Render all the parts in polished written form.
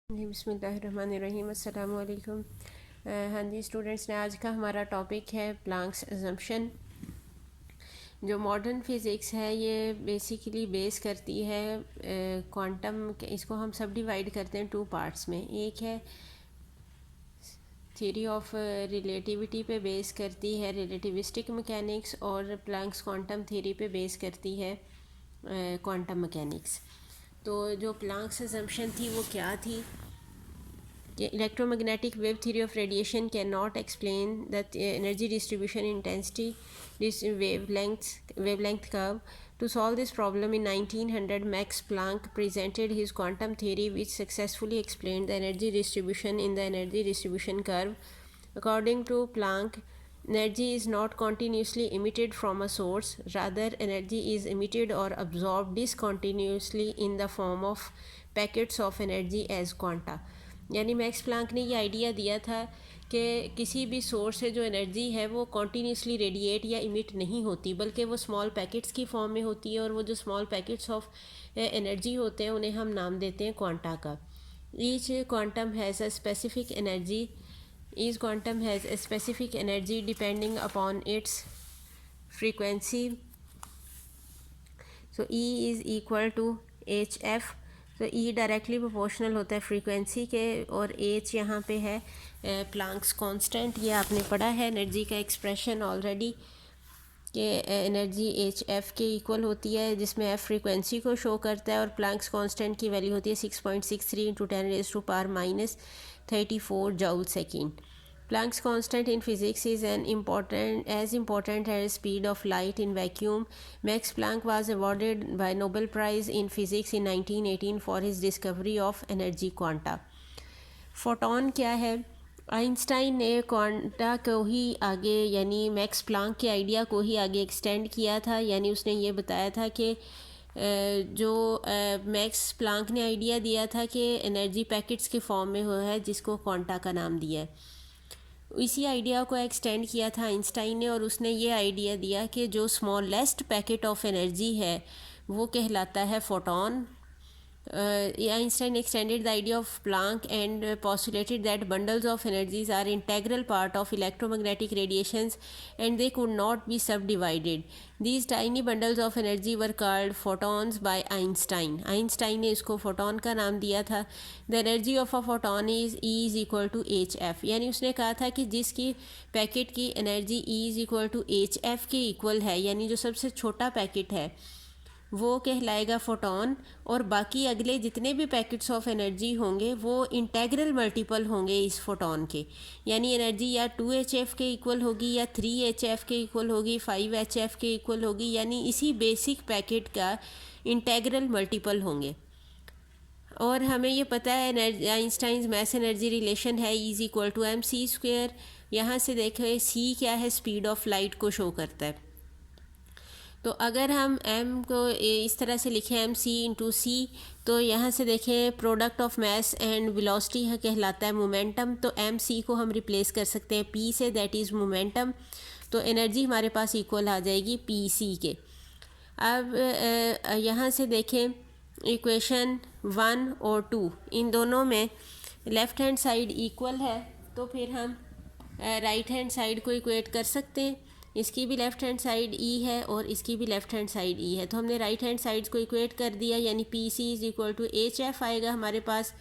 जी बिस्मिल्लाहिर्रहमानिर्रहीम अस्सलाम वालेकुम। हाँ जी स्टूडेंट्स ने आज का हमारा टॉपिक है प्लांक्स अजम्पशन। जो मॉडर्न फिज़िक्स है ये बेसिकली बेस करती है क्वांटम। इसको हम सब डिवाइड करते हैं टू पार्ट्स में। एक है थ्योरी ऑफ रिलेटिविटी पे बेस करती है रिलेटिविस्टिक मैकेनिक्स, और प्लांक्स क्वांटम थ्योरी पे बेस करती है क्वांटम मैकेनिक्स। तो जो प्लांक्स अजम्पशन थी वो क्या थी? Electromagnetic wave theory of radiation cannot explain the energy distribution intensity this wavelength curve. To solve this problem in 1900, Max Planck presented his quantum theory, which successfully explained the energy distribution in the energy distribution curve. According to Planck, energy is not continuously emitted from a source, rather energy is emitted or absorbed discontinuously in the form of packets of energy as quanta. यानी max Planck ने ये idea दिया था कि किसी भी source से जो एनर्जी है वो कॉन्टीन्यूसली रेडिएट या इमिट नहीं होती, बल्कि वो स्मॉल पैकेट्स की फॉर्म में होती है, और वो जो स्मॉल पैकेट्स ऑफ एनर्जी होते हैं उन्हें हम नाम देते हैं क्वांटा का। Each quantum has a specific energy each quantum has a specific energy depending upon its frequency. So E is equal to H F. तो ई डायरेक्टली प्रोपोर्शनल होता है फ्रीक्वेंसी के, और एच यहाँ पे है प्लांक्स कांस्टेंट। ये आपने पढ़ा है एनर्जी का एक्सप्रेशन ऑलरेडी, कि एनर्जी एच एफ के इक्वल होती है, जिसमें एफ फ्रीक्वेंसी को शो करता है और प्लांक्स कांस्टेंट की वैल्यू होती है 6.63 into 10⁻⁻34 joule second. Planck's constant in physics is as important as speed of light in vacuum. Max Planck was awarded by Nobel Prize in Physics in 1918 for his discovery of energy quanta. Photon क्या है? Einstein ने quanta को ही आगे, यानी max Planck के idea को ही आगे extend किया था। यानी उसने ये बताया था कि जो मैक्स प्लांक ने आइडिया दिया था कि एनर्जी पैकेट्स के फॉर्म में हुआ है, जिसको क्वांटा का नाम दिया है, इसी आइडिया को एक्सटेंड किया था आइंस्टाइन ने, और उसने ये आइडिया दिया कि जो स्मॉलेस्ट पैकेट ऑफ एनर्जी है वो कहलाता है photon. Einstein extended the idea of Planck and postulated that bundles of energies are integral part of electromagnetic radiations and they could not be subdivided. These tiny bundles of energy were called photons by Einstein. Einstein ने इसको photon का नाम दिया था। The energy of a photon is E is equal to hf. यानी उसने कहा था कि जिसकी पैकेट की energy E is equal to hf के इक्वल है, यानी जो सबसे छोटा पैकेट है वो कहलाएगा फोटॉन, और बाकी अगले जितने भी पैकेट्स ऑफ एनर्जी होंगे वो इंटेग्रल मल्टीपल होंगे इस फोटॉन के। यानी एनर्जी या 2hf के इक्वल होगी, या 3hf के इक्वल होगी, 5hf के इक्वल होगी, यानी इसी बेसिक पैकेट का इंटेग्रल मल्टीपल होंगे। और हमें ये पता है आइंस्टाइंस मैस एनर्जी रिलेशन है E is equal to mc²। यहाँ से देखें c क्या है, स्पीड ऑफ लाइट को शो करता है। तो अगर हम m को इस तरह से लिखें mc इंटू सी, तो यहाँ से देखें product of mass and velocity कहलाता है मोमेंटम। तो mc को हम रिप्लेस कर सकते हैं p से, दैट इज़ मोमेंटम। तो एनर्जी हमारे पास इक्वल आ जाएगी pc के। अब यहाँ से देखें इक्वेशन 1 और 2, इन दोनों में लेफ़्ट हैंड साइड इक्वल है, तो फिर हम राइट हैंड साइड को इक्वेट कर सकते हैं। इसकी भी लेफ़्ट हैंड साइड ई है और इसकी भी लेफ़्ट हैंड साइड ई है, तो हमने राइट हैंड साइड्स को इक्वेट कर दिया, यानी P C is equal to H F आएगा हमारे पास।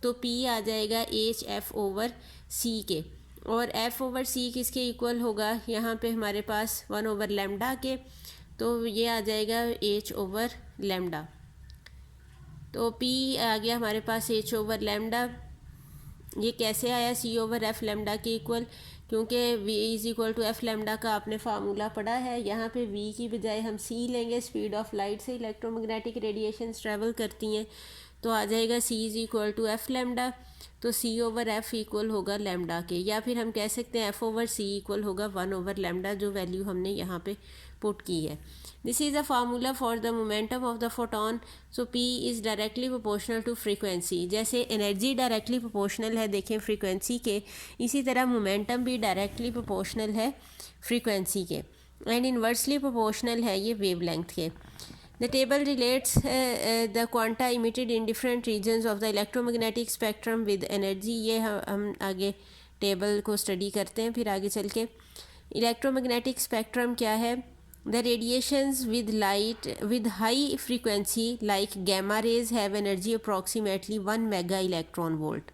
तो पी आ जाएगा एच एफ ओवर सी के, और एफ ओवर सी किसके इक्वल होगा, यहाँ पे हमारे पास 1 ओवर लेमडा के, तो ये आ जाएगा एच ओवर लेमडा। तो पी आ गया हमारे पास एच ओवर लेमडा। ये कैसे आया सी ओवर एफ लेमडा के इक्वल, क्योंकि v is equal to F lambda का आपने फार्मूला पढ़ा है। यहाँ पे v की बजाय हम c लेंगे, स्पीड ऑफ लाइट से इलेक्ट्रोमैग्नेटिक रेडिएशंस ट्रैवल करती हैं, तो आ जाएगा c is equal to F lambda. तो c ओवर f इक्वल होगा लेमडा के, या फिर हम कह सकते हैं f ओवर c इक्वल होगा 1 ओवर लेमडा, जो वैल्यू हमने यहाँ पे पुट की है। This is a formula for the momentum of the photon. So p is directly proportional to frequency. जैसे एनर्जी डायरेक्टली प्रोपोर्शनल है देखें फ्रीक्वेंसी के, इसी तरह मोमेंटम भी डायरेक्टली प्रोपोर्शनल है फ्रीक्वेंसी के, एंड इन्वर्सली प्रोपोर्शनल है ये वेवलेंथ के। The table relates the quanta emitted in different regions of the electromagnetic spectrum with energy. ये हम आगे टेबल को स्टडी करते हैं फिर आगे चल के. इलेक्ट्रोमैग्नेटिक स्पेक्ट्रम क्या है? The radiations with light with high frequency like gamma rays have energy approximately 1 mega electron volt.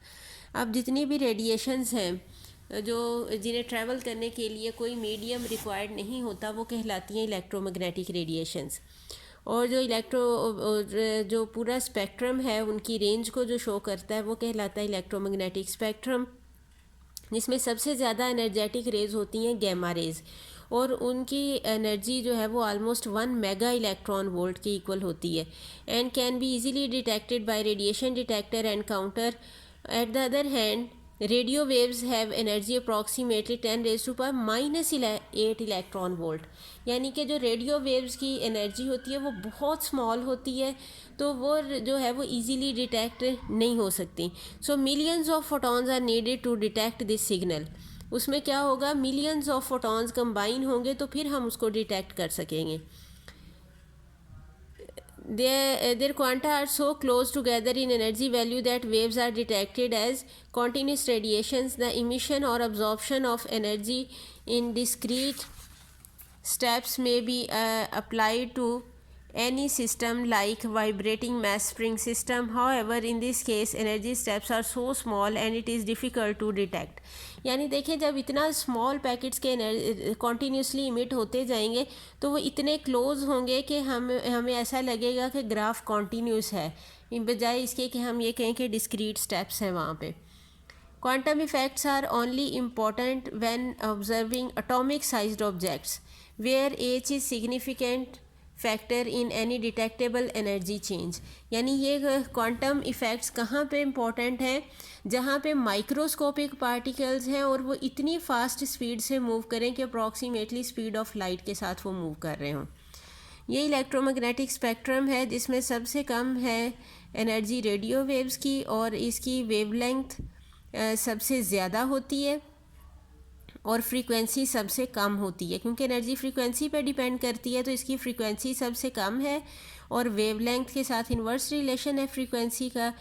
अब जितनी भी रेडिएशंस हैं जो जिन्हें ट्रैवल करने के लिए कोई मीडियम रिक्वायर्ड नहीं होता वो कहलाती हैं इलेक्ट्रोमैग्नेटिक रेडिएशंस. और जो पूरा स्पेक्ट्रम है उनकी रेंज को जो शो करता है वो कहलाता है इलेक्ट्रोमैग्नेटिक स्पेक्ट्रम, जिसमें सबसे ज़्यादा एनर्जेटिक रेज होती हैं गैमा रेज, और उनकी एनर्जी जो है वो ऑलमोस्ट 1 मेगा इलेक्ट्रॉन वोल्ट के इक्वल होती है and can be easily detected by radiation detector and counter. At the other hand radio waves have energy approximately 10⁻⁻8 electron volt. यानी कि जो रेडियो वेव्स की एनर्जी होती है वो बहुत स्मॉल होती है, तो वो जो है वो इजीली डिटेक्ट नहीं हो सकती. So millions of photons are needed to detect this signal. उसमें क्या होगा, मिलियंस ऑफ फोटॉन्स कंबाइन होंगे तो फिर हम उसको डिटेक्ट कर सकेंगे. Their quanta are so close together in energy value that waves are detected as continuous radiations. The emission or absorption of energy in discrete steps may be applied to any system like vibrating mass spring system. However, in this case energy steps are so small and it is difficult to detect. यानी देखिए जब इतना small packets के continuously emit होते जाएंगे तो वो इतने क्लोज होंगे कि हमें ऐसा लगेगा कि ग्राफ कॉन्टीन्यूस है, बजाय इसके कि हम ये कहें कि डिस्क्रीट स्टेप्स हैं वहाँ पे. Quantum effects are only important when observing atomic sized objects where h is significant factor in any detectable energy change. यानी ये क्वांटम इफ़ेक्ट्स कहाँ पे इम्पॉर्टेंट हैं? जहाँ पे माइक्रोस्कोपिक पार्टिकल्स हैं और वो इतनी फास्ट स्पीड से मूव करें कि अप्रॉक्सीमेटली स्पीड ऑफ लाइट के साथ वो मूव कर रहे हों. ये इलेक्ट्रोमैग्नेटिक स्पेक्ट्रम है जिसमें सबसे कम है एनर्जी रेडियो वेव्स की और इसकी वेवलेंथ सबसे ज़्यादा होती है और फ्रीक्वेंसी सबसे कम होती है. क्योंकि एनर्जी फ्रीक्वेंसी पे डिपेंड करती है तो इसकी फ्रीक्वेंसी सबसे कम है और वेवलेंथ के साथ इन्वर्स रिलेशन है फ्रीक्वेंसी का,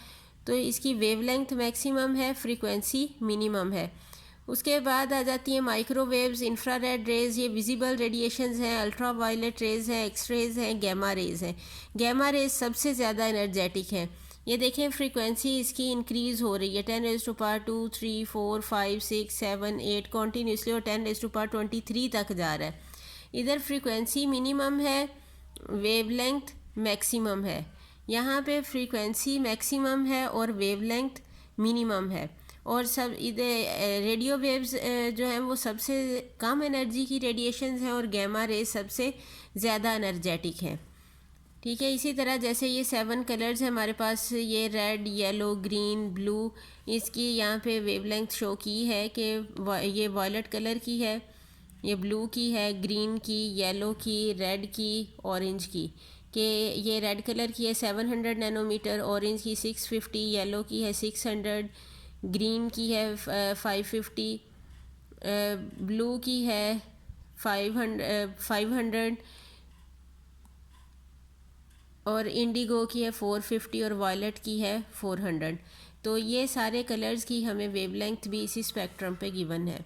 तो इसकी वेवलेंथ मैक्सिमम है, फ्रीक्वेंसी मिनिमम है. उसके बाद आ जाती है माइक्रोवेव्स, इंफ्रारेड रेज, ये विजिबल रेडिएशंस हैं, अल्ट्रा वायलेट रेज हैं, एक्सरेज हैं, गैमा रेज हैं. गैमा रेज सबसे ज़्यादा एनर्जेटिक हैं. ये देखें फ्रीक्वेंसी इसकी इंक्रीज़ हो रही है 10⁻², 3, 4, 5, 6, 7, 8 कॉन्टीन्यूसली और 10⁻23 तक जा रहा है. इधर फ्रीक्वेंसी मिनिमम है, वेवलेंथ मैक्सिमम है. यहाँ पे फ्रीक्वेंसी मैक्सिमम है और वेवलेंथ मिनिमम है. और सब इधर रेडियो वेव्स जो हैं वो सबसे कम एनर्जी की रेडिएशंस हैं और गैमा रेज सबसे ज़्यादा एनर्जेटिक हैं. ठीक है, इसी तरह जैसे ये 7 कलर्स हैं हमारे पास, ये रेड, येलो, ग्रीन, ब्लू, इसकी यहाँ पे वेवलेंथ शो की है कि ये वॉयलेट कलर की है, ये ब्लू की है, ग्रीन की, येलो की, रेड की, ऑरेंज की. कि ये रेड कलर की है 700 नैनोमीटर, ऑरेंज की 650, येलो की है 600, ग्रीन की है 550, ब्लू की है 500 और इंडिगो की है 450 और वॉयलेट की है 400. तो ये सारे कलर्स की हमें वेवलेंथ भी इसी स्पेक्ट्रम पे गिवन है.